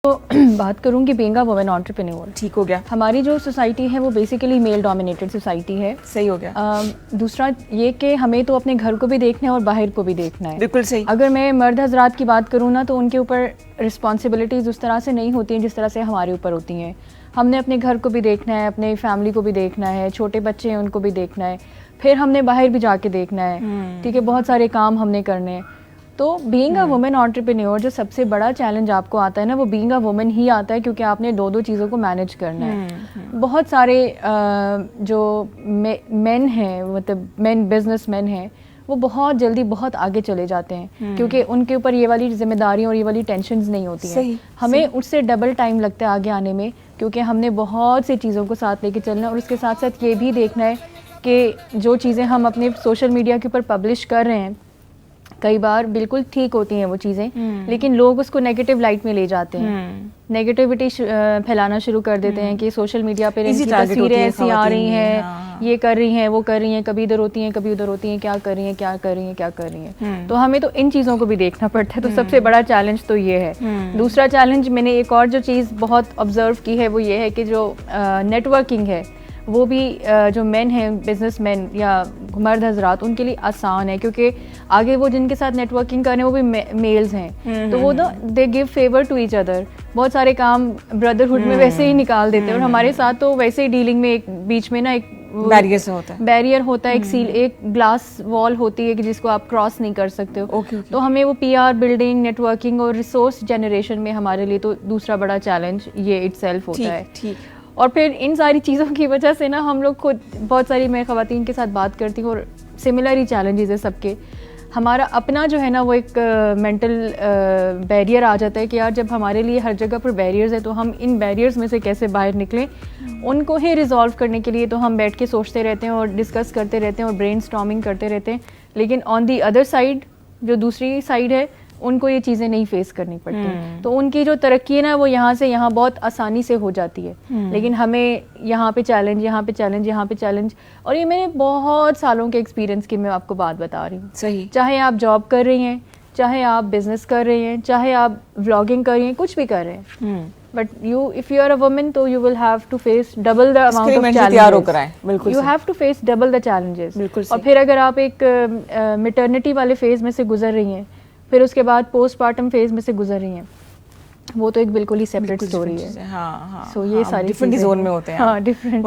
تو بات کروں کہ بینگ اے وومن انٹرپرینور ٹھیک ہو گیا. ہماری جو سوسائٹی ہے وہ بیسیکلی میل ڈومینیٹڈ سوسائٹی ہے. صحیح ہو گیا. دوسرا یہ کہ ہمیں تو اپنے گھر کو بھی دیکھنا ہے اور باہر کو بھی دیکھنا ہے. بالکل صحیح. اگر میں مرد حضرات کی بات کروں نا تو ان کے اوپر رسپانسبلٹیز اس طرح سے نہیں ہوتی ہیں جس طرح سے ہمارے اوپر ہوتی ہیں. ہم نے اپنے گھر کو بھی دیکھنا ہے, اپنے فیملی کو بھی دیکھنا ہے, چھوٹے بچے ہیں ان کو بھی دیکھنا ہے, پھر ہم نے باہر بھی جا کے دیکھنا ہے. ٹھیک ہے, بہت سارے کام ہم نے کرنے ہیں. تو بینگ اے وومن انٹرپرینور جو سب سے بڑا چیلنج آپ کو آتا ہے نا وہ بینگ اے وومن ہی آتا ہے, کیونکہ آپ نے دو چیزوں کو مینیج کرنا ہے. بہت سارے جو مین ہیں, مطلب مین بزنس مین ہیں, وہ بہت جلدی بہت آگے چلے جاتے ہیں کیونکہ ان کے اوپر یہ والی ذمہ داریاں اور یہ والی ٹینشنز نہیں ہوتی ہیں. ہمیں اس سے ڈبل ٹائم لگتا ہے آگے آنے میں, کیونکہ ہم نے بہت سی چیزوں کو ساتھ لے کے چلنا ہے, اور اس کے ساتھ ساتھ یہ بھی دیکھنا ہے کہ جو چیزیں ہم اپنے سوشل میڈیا کے اوپر پبلش کر رہے ہیں کئی بار بالکل ٹھیک ہوتی ہیں وہ چیزیں, لیکن لوگ اس کو نیگیٹو لائٹ میں لے جاتے ہیں, نیگیٹیوٹی پھیلانا شروع کر دیتے ہیں کہ سوشل میڈیا پہ ان کی تصویریں ایسی آ رہی ہیں, یہ کر رہی ہیں, وہ کر رہی ہیں, کبھی ادھر ہوتی ہیں کبھی ادھر ہوتی ہیں, کیا کر رہی ہیں کیا کر رہی ہیں کیا کر رہی ہیں. تو ہمیں تو ان چیزوں کو بھی دیکھنا پڑتا ہے. تو سب سے بڑا چیلنج تو یہ ہے. دوسرا چیلنج میں نے ایک اور جو چیز بہت آبزرو کی ہے وہ یہ ہے کہ جو نیٹ ورکنگ ہے وہ بھی جو مین ہیں بزنس مین یا مرد حضرات ان کے لیے آسان ہے, کیونکہ آگے وہ جن کے ساتھ نیٹ ورکنگ کرنے وہ بھی میلز ہیں, تو وہ نا they give favour to each other. بہت سارے کام بردرہڈ میں ویسے ہی نکال دیتے ہیں, اور ہمارے ساتھ تو ویسے ہی ڈیلنگ میں ایک بیچ میں نا ایک بیریئر ہوتا ہے, ایک سیل, ایک گلاس وال ہوتی ہے کہ جس کو آپ کراس نہیں کر سکتے ہو. تو ہمیں وہ P R building, networking اور ریسورس جنریشن میں ہمارے لیے تو دوسرا بڑا چیلنج یہ اٹ سیلف ہوتا ہے. اور پھر ان ساری چیزوں کی وجہ سے نا ہم لوگ خود بہت ساری میں خواتین کے ساتھ بات کرتی ہوں اور سملر ہی چیلنجز ہے سب کے. ہمارا اپنا جو ہے نا وہ ایک مینٹل بیریئر آ جاتا ہے کہ یار جب ہمارے لیے ہر جگہ پر بیریئرز ہے تو ہم ان بیریئرز میں سے کیسے باہر نکلیں. ان کو ہی ریزالو کرنے کے لیے تو ہم بیٹھ کے سوچتے رہتے ہیں اور ڈسکس کرتے رہتے ہیں اور برین اسٹارمنگ کرتے رہتے ہیں, لیکن آن دی ادر سائڈ جو دوسری سائڈ ہے ان کو یہ چیزیں نہیں فیس کرنی پڑتی. تو ان کی جو ترقی ہے نا وہ یہاں سے یہاں بہت آسانی سے ہو جاتی ہے, لیکن ہمیں یہاں پہ چیلنج, یہاں پہ چیلنج, یہاں پہ چیلنج. اور یہ میں نے بہت سالوں کے ایکسپیرینس کی میں آپ کو بات بتا رہی ہوں. صحیح, چاہے آپ جاب کر رہی ہیں, چاہے آپ بزنس کر رہے ہیں, چاہے آپ ولاگنگ کر رہی ہیں, کچھ بھی کر رہے ہیں, but if you are a woman تو you will have to face double the amount of challenges. You have to face double the challenges. اور پھر اگر آپ ایک میٹرنٹی والے فیز میں سے گزر رہی ہیں, پھر اس کے بعد پوسٹ پارٹم فیز میں سے گزر رہی ہیں, وہ تو ایک بالکل ہی سیپریٹ اسٹوری ہے. سو یہ ساری ڈفرنٹ زون میں ہوتے ہیں. ہاں ڈفرنٹ.